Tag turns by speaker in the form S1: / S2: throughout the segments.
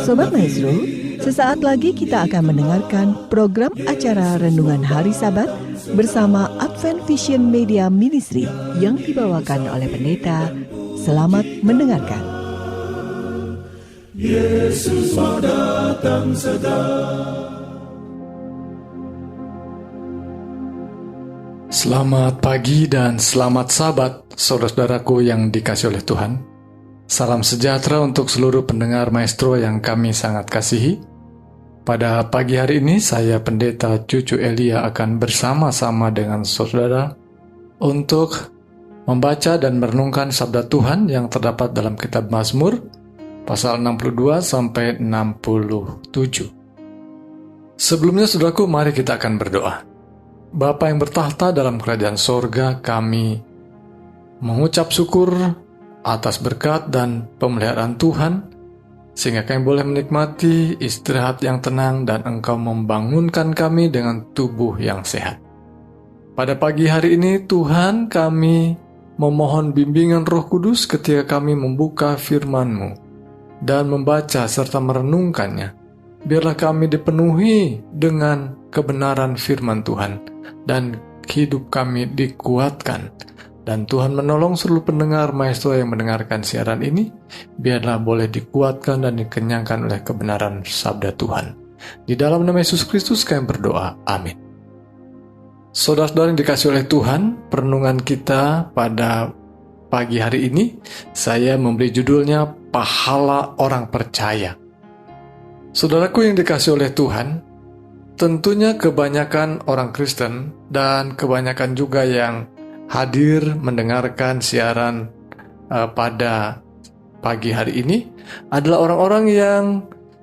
S1: Sobat Maestro, sesaat lagi kita akan mendengarkan program acara Renungan Hari Sabat bersama Advent Vision Media Ministry yang dibawakan oleh pendeta. Selamat mendengarkan.
S2: Yesus mau datang segera. Selamat pagi dan selamat Sabat, saudara-saudaraku yang dikasihi oleh Tuhan. Salam sejahtera untuk seluruh pendengar Maestro yang kami sangat kasihi. Pada pagi hari ini, saya Pendeta Cucu Elia akan bersama-sama dengan saudara untuk membaca dan merenungkan sabda Tuhan yang terdapat dalam kitab Mazmur, pasal 62 sampai 67. Sebelumnya, saudaraku, mari kita akan berdoa. Bapa yang bertahta dalam kerajaan sorga, kami mengucap syukur atas berkat dan pemeliharaan Tuhan, sehingga kami boleh menikmati istirahat yang tenang dan Engkau membangunkan kami dengan tubuh yang sehat. Pada pagi hari ini, Tuhan, kami memohon bimbingan Roh Kudus ketika kami membuka firman-Mu dan membaca serta merenungkannya. Biarlah kami dipenuhi dengan kebenaran firman Tuhan dan hidup kami dikuatkan. Dan Tuhan menolong seluruh pendengar Maestro yang mendengarkan siaran ini, biarlah boleh dikuatkan dan dikenyangkan oleh kebenaran sabda Tuhan. Di dalam nama Yesus Kristus kami berdoa, amin. Saudara-saudara yang dikasihi oleh Tuhan, perenungan kita pada pagi hari ini, saya memberi judulnya Pahala Orang Percaya. Saudaraku yang dikasihi oleh Tuhan, tentunya kebanyakan orang Kristen dan kebanyakan juga yang hadir mendengarkan siaran pada pagi hari ini adalah orang-orang yang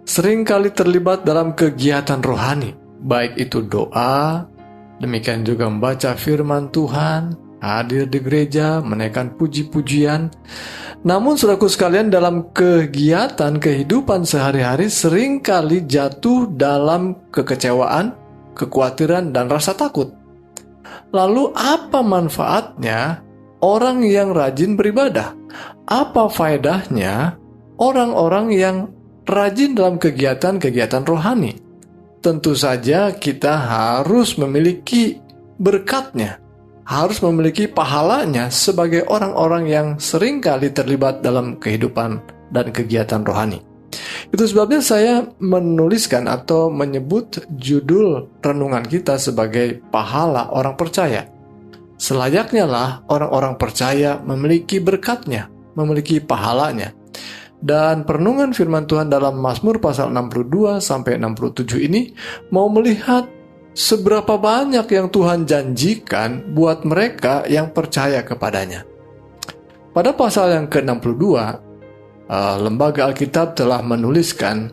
S2: sering kali terlibat dalam kegiatan rohani, baik itu doa, demikian juga membaca firman Tuhan, hadir di gereja, menaikkan puji-pujian. Namun saudaraku sekalian, dalam kegiatan kehidupan sehari-hari sering kali jatuh dalam kekecewaan, kekhawatiran, dan rasa takut. Lalu apa manfaatnya orang yang rajin beribadah? Apa faedahnya orang-orang yang rajin dalam kegiatan-kegiatan rohani? Tentu saja kita harus memiliki berkatnya, harus memiliki pahalanya sebagai orang-orang yang seringkali terlibat dalam kehidupan dan kegiatan rohani. Itu sebabnya saya menuliskan atau menyebut judul renungan kita sebagai pahala orang percaya. Selayaknya lah orang-orang percaya memiliki berkatnya, memiliki pahalanya. Dan perenungan firman Tuhan dalam Mazmur pasal 62 sampai 67 ini mau melihat seberapa banyak yang Tuhan janjikan buat mereka yang percaya kepadanya. Pada pasal yang ke-62, Lembaga Alkitab telah menuliskan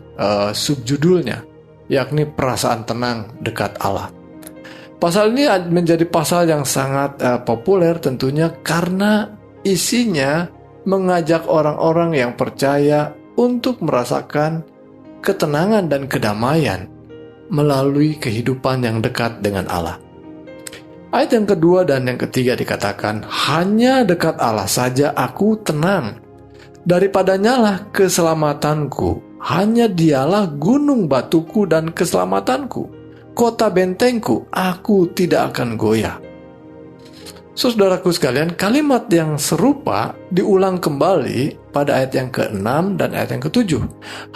S2: subjudulnya, yakni perasaan tenang dekat Allah. Pasal ini menjadi pasal yang sangat populer tentunya karena isinya mengajak orang-orang yang percaya untuk merasakan ketenangan dan kedamaian melalui kehidupan yang dekat dengan Allah. Ayat yang kedua dan yang ketiga dikatakan, hanya dekat Allah saja aku tenang. Daripadanya lah keselamatanku, hanya dialah gunung batuku dan keselamatanku, kota bentengku, aku tidak akan goyah. Saudaraku sekalian, kalimat yang serupa diulang kembali pada ayat yang ke-6 dan ayat yang ke-7.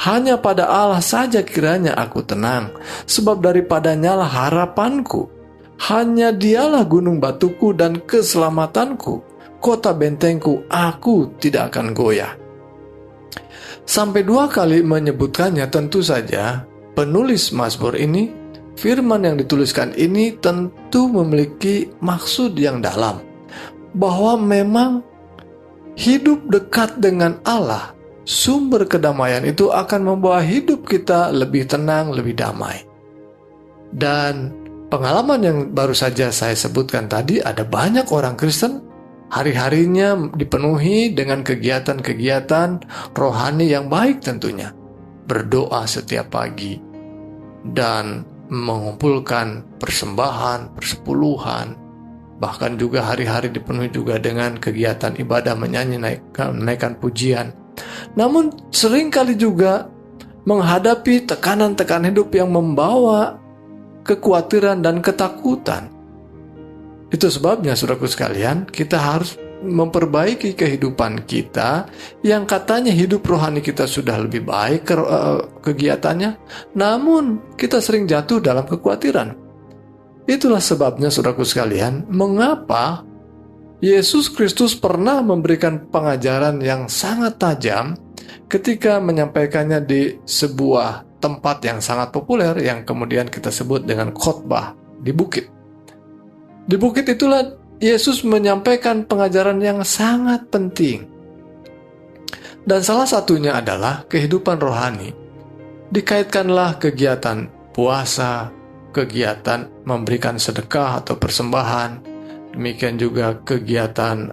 S2: Hanya pada Allah saja kiranya aku tenang, sebab daripadanya lah harapanku. Hanya dialah gunung batuku dan keselamatanku, kota bentengku, aku tidak akan goyah. Sampai 2 kali menyebutkannya, tentu saja penulis Mazmur ini, firman yang dituliskan ini tentu memiliki maksud yang dalam, bahwa memang hidup dekat dengan Allah, sumber kedamaian itu akan membawa hidup kita lebih tenang, lebih damai. Dan pengalaman yang baru saja saya sebutkan tadi, ada banyak orang Kristen hari-harinya dipenuhi dengan kegiatan-kegiatan rohani yang baik tentunya. Berdoa setiap pagi dan mengumpulkan persembahan, persepuluhan, bahkan juga hari-hari dipenuhi juga dengan kegiatan ibadah, menyanyi, menaikkan pujian. Namun seringkali juga menghadapi tekanan-tekanan hidup yang membawa kekhawatiran dan ketakutan. Itu sebabnya, saudaraku sekalian, kita harus memperbaiki kehidupan kita yang katanya hidup rohani kita sudah lebih baik kegiatannya, namun kita sering jatuh dalam kekhawatiran. Itulah sebabnya, saudaraku sekalian, mengapa Yesus Kristus pernah memberikan pengajaran yang sangat tajam ketika menyampaikannya di sebuah tempat yang sangat populer yang kemudian kita sebut dengan khotbah di bukit. Di bukit itulah Yesus menyampaikan pengajaran yang sangat penting. Dan salah satunya adalah kehidupan rohani. Dikaitkanlah kegiatan puasa, kegiatan memberikan sedekah atau persembahan, demikian juga kegiatan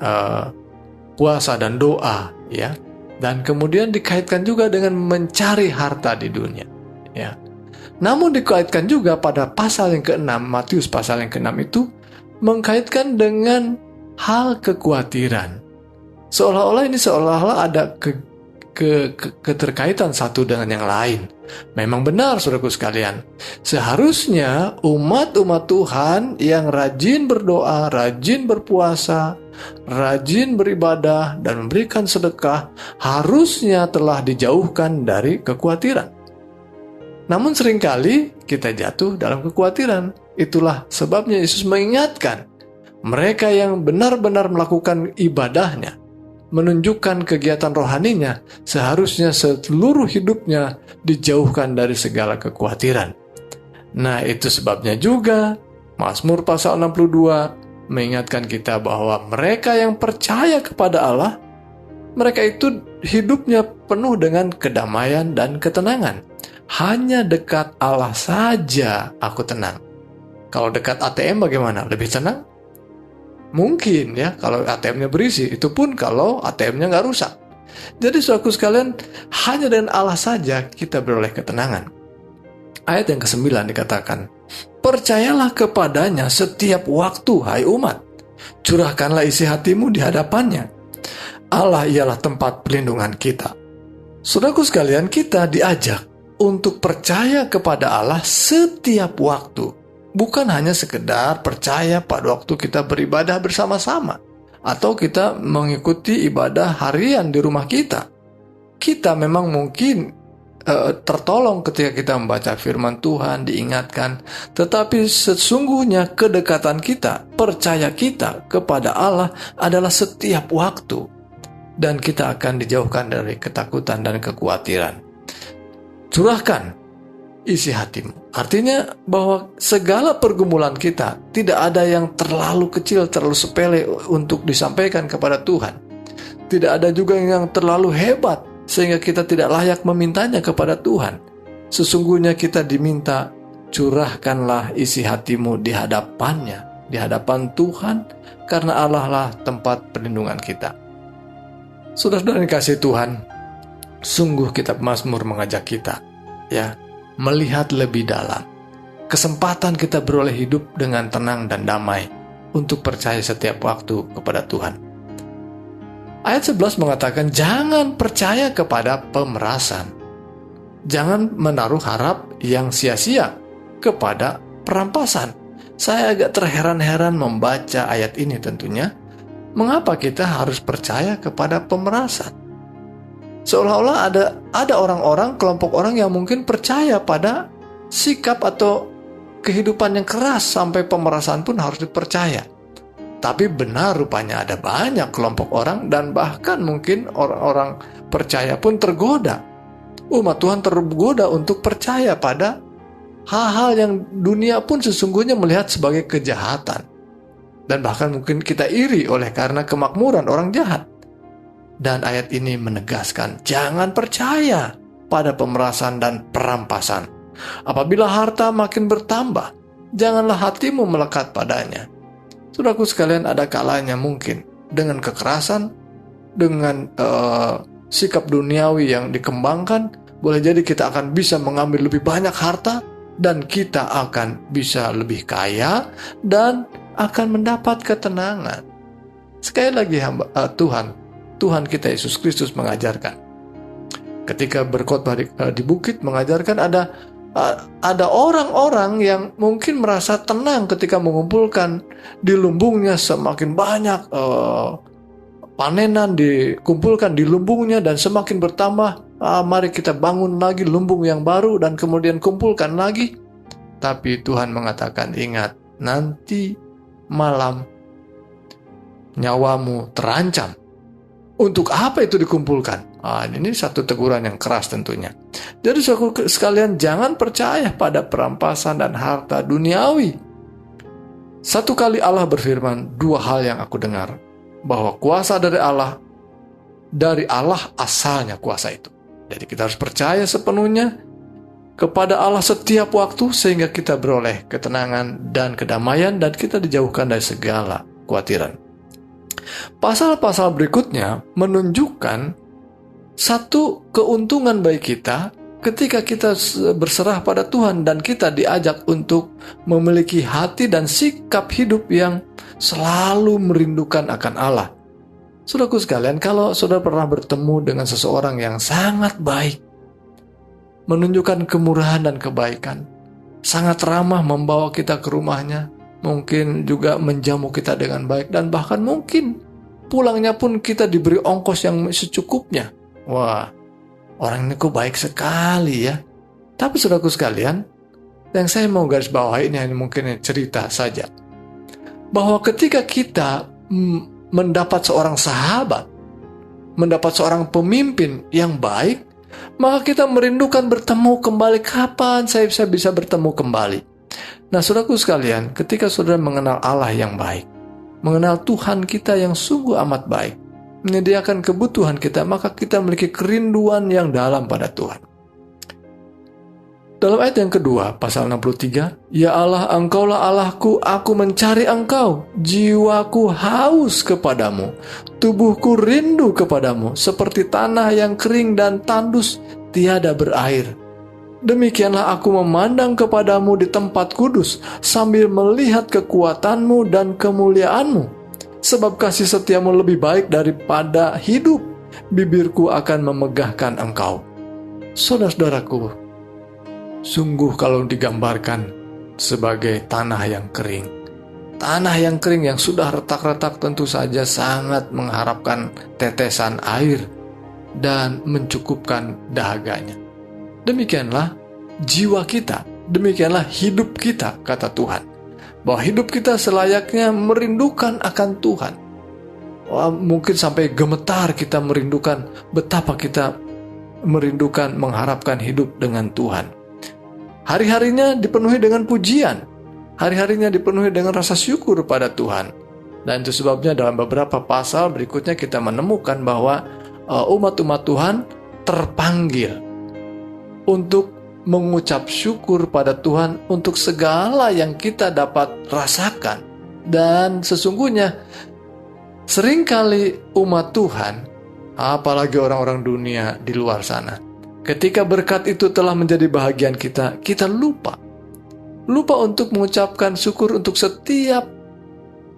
S2: puasa dan doa, ya. Dan kemudian dikaitkan juga dengan mencari harta di dunia, ya. Namun dikaitkan juga pada pasal yang ke-6, Matius pasal yang ke-6 itu mengkaitkan dengan hal kekhawatiran. Seolah-olah ada keterkaitan satu dengan yang lain. Memang benar, saudaraku sekalian. Seharusnya umat-umat Tuhan yang rajin berdoa, rajin berpuasa, rajin beribadah, dan memberikan sedekah harusnya telah dijauhkan dari kekhawatiran. Namun seringkali kita jatuh dalam kekhawatiran. Itulah sebabnya Yesus mengingatkan mereka yang benar-benar melakukan ibadahnya, menunjukkan kegiatan rohaninya, seharusnya seluruh hidupnya dijauhkan dari segala kekhawatiran. Nah, itu sebabnya juga Mazmur pasal 62 mengingatkan kita bahwa mereka yang percaya kepada Allah, mereka itu hidupnya penuh dengan kedamaian dan ketenangan. Hanya dekat Allah saja aku tenang. Kalau dekat ATM bagaimana? Lebih tenang? Mungkin ya, kalau ATM-nya berisi. Itu pun kalau ATM-nya nggak rusak. Jadi saudaraku sekalian, hanya dengan Allah saja kita beroleh ketenangan. Ayat yang ke-9 dikatakan, percayalah kepadanya setiap waktu, hai umat. Curahkanlah isi hatimu di hadapannya. Allah ialah tempat perlindungan kita. Saudaraku sekalian, kita diajak untuk percaya kepada Allah setiap waktu. Bukan hanya sekedar percaya pada waktu kita beribadah bersama-sama, atau kita mengikuti ibadah harian di rumah kita. Kita memang mungkin tertolong ketika kita membaca firman Tuhan, diingatkan. Tetapi sesungguhnya kedekatan kita, percaya kita kepada Allah adalah setiap waktu. Dan kita akan dijauhkan dari ketakutan dan kekhawatiran. Curahkan isi hatimu. Artinya bahwa segala pergumulan kita tidak ada yang terlalu kecil, terlalu sepele untuk disampaikan kepada Tuhan. Tidak ada juga yang terlalu hebat sehingga kita tidak layak memintanya kepada Tuhan. Sesungguhnya kita diminta, curahkanlah isi hatimu di hadapannya, di hadapan Tuhan, karena Allah lah tempat perlindungan kita. Saudara-saudara yang kasih Tuhan, sungguh kitab Mazmur mengajak kita, ya, melihat lebih dalam. Kesempatan kita beroleh hidup dengan tenang dan damai untuk percaya setiap waktu kepada Tuhan. Ayat 11 mengatakan, jangan percaya kepada pemerasan. Jangan menaruh harap yang sia-sia kepada perampasan. Saya agak terheran-heran membaca ayat ini tentunya. Mengapa kita harus percaya kepada pemerasan? Seolah-olah ada orang-orang, kelompok orang yang mungkin percaya pada sikap atau kehidupan yang keras sampai pemerasan pun harus dipercaya. Tapi benar rupanya ada banyak kelompok orang dan bahkan mungkin orang-orang percaya pun tergoda. Umat Tuhan tergoda untuk percaya pada hal-hal yang dunia pun sesungguhnya melihat sebagai kejahatan. Dan bahkan mungkin kita iri oleh karena kemakmuran orang jahat. Dan ayat ini menegaskan, jangan percaya pada pemerasan dan perampasan. Apabila harta makin bertambah, janganlah hatimu melekat padanya. Saudaraku sekalian, ada kalanya mungkin dengan kekerasan, dengan sikap duniawi yang dikembangkan, boleh jadi kita akan bisa mengambil lebih banyak harta, dan kita akan bisa lebih kaya, dan akan mendapat ketenangan. Sekali lagi Tuhan kita Yesus Kristus mengajarkan, ketika berkhotbah di bukit mengajarkan ada orang-orang yang mungkin merasa tenang ketika mengumpulkan di lumbungnya semakin banyak panenan dikumpulkan di lumbungnya dan semakin bertambah. Mari kita bangun lagi lumbung yang baru dan kemudian kumpulkan lagi. Tapi Tuhan mengatakan, ingat, nanti malam nyawamu terancam. Untuk apa itu dikumpulkan? Ini satu teguran yang keras tentunya. Jadi saudara sekalian, jangan percaya pada perampasan dan harta duniawi. Satu kali Allah berfirman, dua hal yang aku dengar. Bahwa kuasa dari Allah asalnya kuasa itu. Jadi kita harus percaya sepenuhnya kepada Allah setiap waktu sehingga kita beroleh ketenangan dan kedamaian dan kita dijauhkan dari segala kekhawatiran. Pasal-pasal berikutnya menunjukkan satu keuntungan bagi kita ketika kita berserah pada Tuhan dan kita diajak untuk memiliki hati dan sikap hidup yang selalu merindukan akan Allah. Saudaraku sekalian, kalau saudara pernah bertemu dengan seseorang yang sangat baik, menunjukkan kemurahan dan kebaikan, sangat ramah membawa kita ke rumahnya, mungkin juga menjamu kita dengan baik, dan bahkan mungkin pulangnya pun kita diberi ongkos yang secukupnya. Wah, orang ini kok baik sekali ya. Tapi saudaraku sekalian, yang saya mau garis bawahi ini hanya mungkin cerita saja, bahwa ketika kita mendapat seorang sahabat, mendapat seorang pemimpin yang baik, maka kita merindukan bertemu kembali. Kapan saya bisa bertemu kembali? Nah, saudaraku sekalian, ketika saudara mengenal Allah yang baik, mengenal Tuhan kita yang sungguh amat baik, menyediakan kebutuhan kita, maka kita memiliki kerinduan yang dalam pada Tuhan. Dalam ayat yang kedua, pasal 63, Ya Allah, Engkaulah Allahku, aku mencari Engkau, jiwaku haus kepadamu, tubuhku rindu kepadamu, seperti tanah yang kering dan tandus, tiada berair. Demikianlah aku memandang kepadamu di tempat kudus, sambil melihat kekuatanmu dan kemuliaanmu. Sebab kasih setiamu lebih baik daripada hidup, bibirku akan memegahkan Engkau. Saudara-saudaraku, sungguh kalau digambarkan sebagai tanah yang kering. Tanah yang kering yang sudah retak-retak tentu saja sangat mengharapkan tetesan air dan mencukupkan dahaganya. Demikianlah jiwa kita, demikianlah hidup kita, kata Tuhan. Bahwa hidup kita selayaknya merindukan akan Tuhan. Mungkin sampai gemetar kita merindukan, betapa kita merindukan mengharapkan hidup dengan Tuhan. Hari-harinya dipenuhi dengan pujian, hari-harinya dipenuhi dengan rasa syukur pada Tuhan. Dan itu sebabnya dalam beberapa pasal berikutnya kita menemukan bahwa umat-umat Tuhan terpanggil untuk mengucap syukur pada Tuhan untuk segala yang kita dapat rasakan. Dan sesungguhnya seringkali umat Tuhan, apalagi orang-orang dunia di luar sana, ketika berkat itu telah menjadi bahagian kita, kita lupa untuk mengucapkan syukur untuk setiap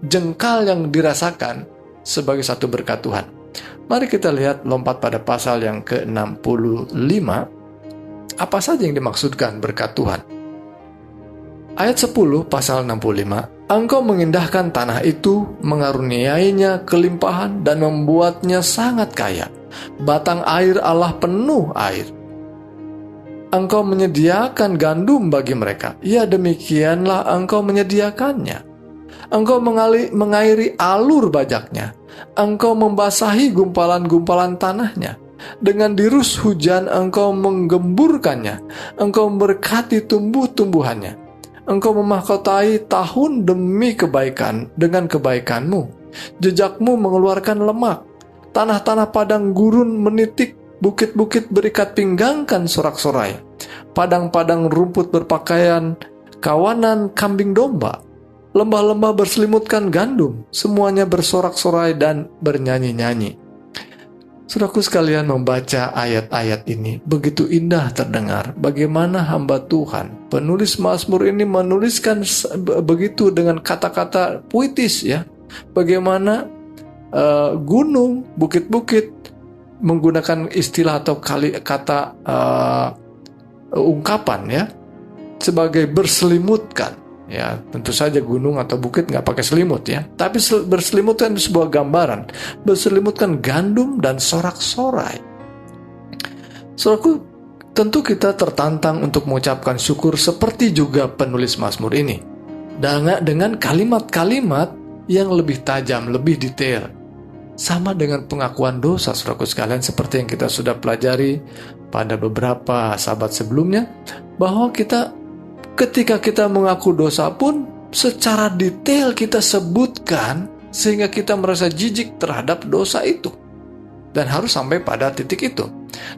S2: jengkal yang dirasakan sebagai satu berkat Tuhan. Mari kita lihat, lompat pada pasal yang ke-65. Apa saja yang dimaksudkan berkat Tuhan? Ayat 10 pasal 65. Engkau mengindahkan tanah itu, mengaruniainya kelimpahan dan membuatnya sangat kaya. Batang air Allah penuh air. Engkau menyediakan gandum bagi mereka. Ya, demikianlah Engkau menyediakannya. Engkau mengairi alur bajaknya. Engkau membasahi gumpalan-gumpalan tanahnya. Dengan dirus hujan Engkau menggemburkannya. Engkau memberkati tumbuh-tumbuhannya. Engkau memahkotai tahun demi kebaikan dengan kebaikanmu. Jejakmu mengeluarkan lemak. Tanah-tanah padang gurun menitik, bukit-bukit berikat pinggangkan sorak-sorai. Padang-padang rumput berpakaian kawanan kambing domba. Lembah-lembah berselimutkan gandum, semuanya bersorak-sorai dan bernyanyi-nyanyi. Saudaraku sekalian, membaca ayat-ayat ini begitu indah terdengar. Bagaimana hamba Tuhan, penulis Mazmur ini menuliskan begitu dengan kata-kata puitis ya. Bagaimana gunung, bukit-bukit menggunakan istilah atau kata ungkapan ya, sebagai berselimutkan. Ya, tentu saja gunung atau bukit nggak pakai selimut ya, tapi berselimutkan itu sebuah gambaran, berselimutkan gandum dan sorak-sorai. Saudaraku, tentu kita tertantang untuk mengucapkan syukur seperti juga penulis Mazmur ini, dengan kalimat-kalimat yang lebih tajam, lebih detail. Sama dengan pengakuan dosa, saudaraku sekalian, seperti yang kita sudah pelajari pada beberapa sahabat sebelumnya, bahwa ketika kita mengaku dosa pun secara detail kita sebutkan sehingga kita merasa jijik terhadap dosa itu, dan harus sampai pada titik itu.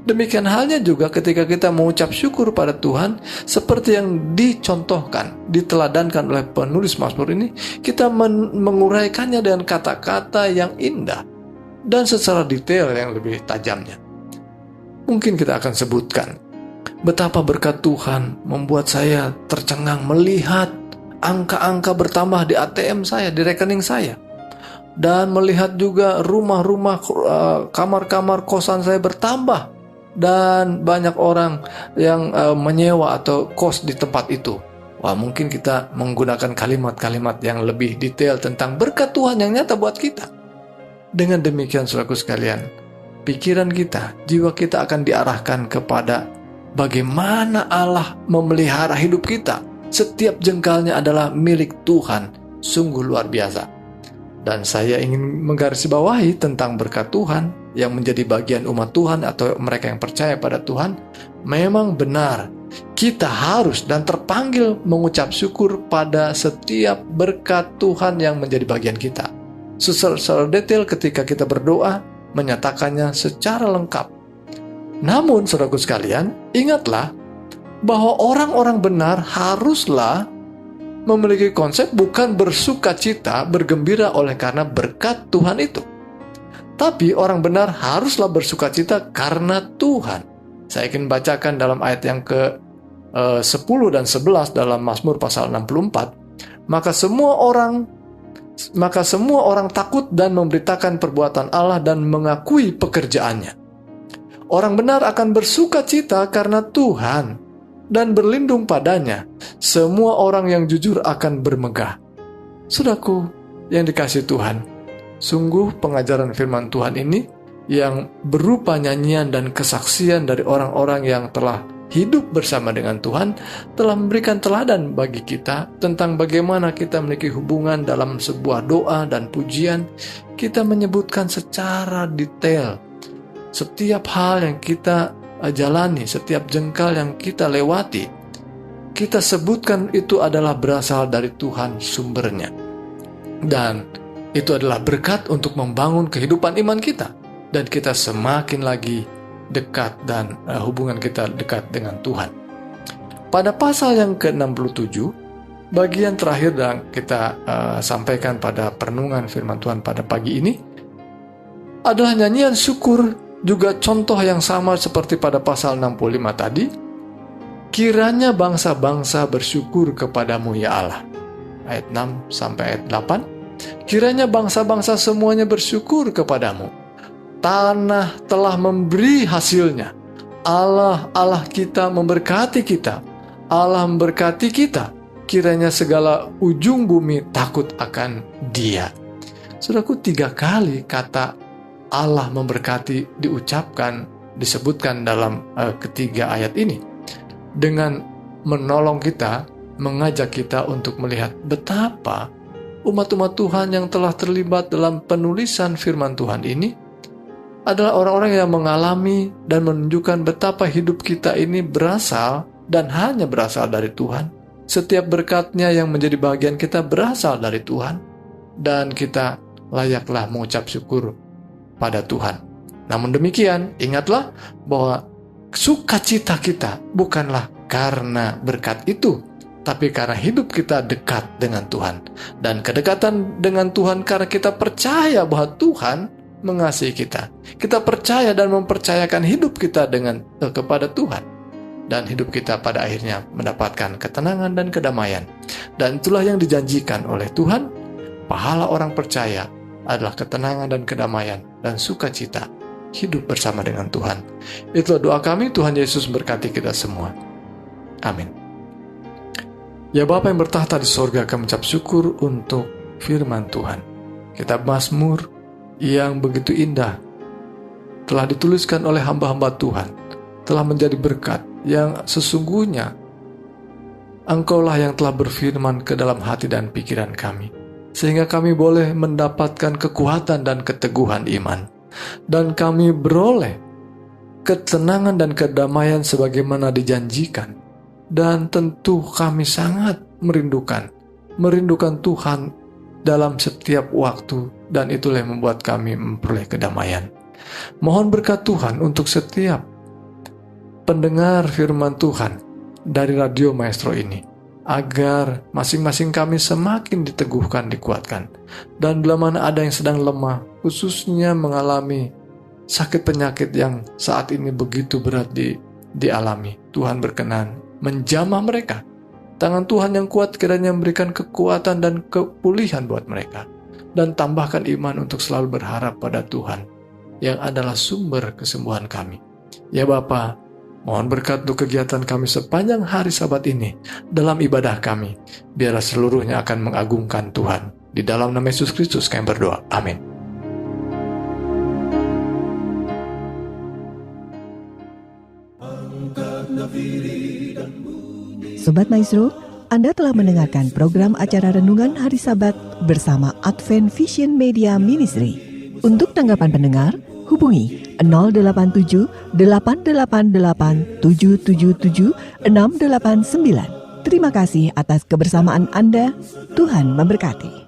S2: Demikian halnya juga ketika kita mengucap syukur pada Tuhan, seperti yang dicontohkan, diteladankan oleh penulis Mazmur ini, kita menguraikannya dengan kata-kata yang indah dan secara detail yang lebih tajamnya. Mungkin kita akan sebutkan betapa berkat Tuhan membuat saya tercengang melihat angka-angka bertambah di ATM saya, di rekening saya, dan melihat juga rumah-rumah, kamar-kamar kosan saya bertambah, dan banyak orang yang menyewa atau kos di tempat itu. Wah, mungkin kita menggunakan kalimat-kalimat yang lebih detail tentang berkat Tuhan yang nyata buat kita. Dengan demikian, saudaraku sekalian, pikiran kita, jiwa kita akan diarahkan kepada bagaimana Allah memelihara hidup kita. Setiap jengkalnya adalah milik Tuhan, sungguh luar biasa. Dan saya ingin menggarisbawahi tentang berkat Tuhan yang menjadi bagian umat Tuhan atau mereka yang percaya pada Tuhan. Memang benar, kita harus dan terpanggil mengucap syukur pada setiap berkat Tuhan yang menjadi bagian kita. Secara detail ketika kita berdoa, menyatakannya secara lengkap. Namun, saudaraku sekalian, ingatlah bahwa orang-orang benar haruslah memiliki konsep bukan bersuka cita, bergembira oleh karena berkat Tuhan itu. Tapi orang benar haruslah bersuka cita karena Tuhan. Saya ingin bacakan dalam ayat yang ke-10 dan 11 dalam Mazmur pasal 64. Maka semua orang takut dan memberitakan perbuatan Allah dan mengakui pekerjaannya. Orang benar akan bersuka cita karena Tuhan dan berlindung padanya. Semua orang yang jujur akan bermegah. Saudaraku yang dikasihi Tuhan, sungguh pengajaran firman Tuhan ini yang berupa nyanyian dan kesaksian dari orang-orang yang telah hidup bersama dengan Tuhan, telah memberikan teladan bagi kita tentang bagaimana kita memiliki hubungan dalam sebuah doa dan pujian. Kita menyebutkan secara detail setiap hal yang kita jalani, setiap jengkal yang kita lewati, kita sebutkan itu adalah berasal dari Tuhan sumbernya. Dan itu adalah berkat untuk membangun kehidupan iman kita. Dan kita semakin lagi dekat dan hubungan kita dekat dengan Tuhan. Pada pasal yang ke-67, bagian terakhir yang kita sampaikan pada perenungan firman Tuhan pada pagi ini adalah nyanyian syukur. Juga contoh yang sama seperti pada pasal 65 tadi. Kiranya bangsa-bangsa bersyukur kepadamu ya Allah. Ayat 6 sampai ayat 8. Kiranya bangsa-bangsa semuanya bersyukur kepadamu. Tanah telah memberi hasilnya. Allah kita memberkati kita. Allah memberkati kita. Kiranya segala ujung bumi takut akan Dia. Saudaraku, 3 kali kata Allah memberkati disebutkan dalam ketiga ayat ini, dengan menolong kita, mengajak kita untuk melihat betapa umat-umat Tuhan yang telah terlibat dalam penulisan firman Tuhan ini adalah orang-orang yang mengalami dan menunjukkan betapa hidup kita ini berasal dan hanya berasal dari Tuhan. Setiap berkatnya yang menjadi bagian kita berasal dari Tuhan, dan kita layaklah mengucap syukur pada Tuhan. Namun demikian, ingatlah bahwa sukacita kita bukanlah karena berkat itu, tapi karena hidup kita dekat dengan Tuhan. Dan kedekatan dengan Tuhan karena kita percaya bahwa Tuhan mengasihi kita. Kita percaya dan mempercayakan hidup kita kepada Tuhan. Dan hidup kita pada akhirnya mendapatkan ketenangan dan kedamaian. Dan itulah yang dijanjikan oleh Tuhan. Pahala orang percaya adalah ketenangan dan kedamaian dan sukacita hidup bersama dengan Tuhan. Itulah doa kami, Tuhan Yesus berkati kita semua. Amin. Ya Bapa yang bertahta di sorga, kami mengucap syukur untuk firman Tuhan. Kitab Mazmur yang begitu indah telah dituliskan oleh hamba-hamba Tuhan, telah menjadi berkat yang sesungguhnya Engkaulah yang telah berfirman ke dalam hati dan pikiran kami, sehingga kami boleh mendapatkan kekuatan dan keteguhan iman, dan kami beroleh ketenangan dan kedamaian sebagaimana dijanjikan. Dan tentu kami sangat merindukan Tuhan dalam setiap waktu, dan itulah yang membuat kami memperoleh kedamaian. Mohon berkat Tuhan untuk setiap pendengar firman Tuhan dari Radio Maestro ini, agar masing-masing kami semakin diteguhkan, dikuatkan. Dan bila mana ada yang sedang lemah, khususnya mengalami sakit penyakit yang saat ini begitu berat dialami, Tuhan berkenan menjamah mereka. Tangan Tuhan yang kuat kiranya memberikan kekuatan dan kepulihan buat mereka, dan tambahkan iman untuk selalu berharap pada Tuhan yang adalah sumber kesembuhan kami. Ya Bapa, mohon berkat untuk kegiatan kami sepanjang hari Sabat ini dalam ibadah kami. Biarlah seluruhnya akan mengagungkan Tuhan. Di dalam nama Yesus Kristus kami berdoa. Amin.
S1: Sobat Maestro, Anda telah mendengarkan program acara Renungan Hari Sabat bersama Advent Vision Media Ministry. Untuk tanggapan pendengar, hubungi 087 888 777 689. Terima kasih atas kebersamaan Anda. Tuhan memberkati.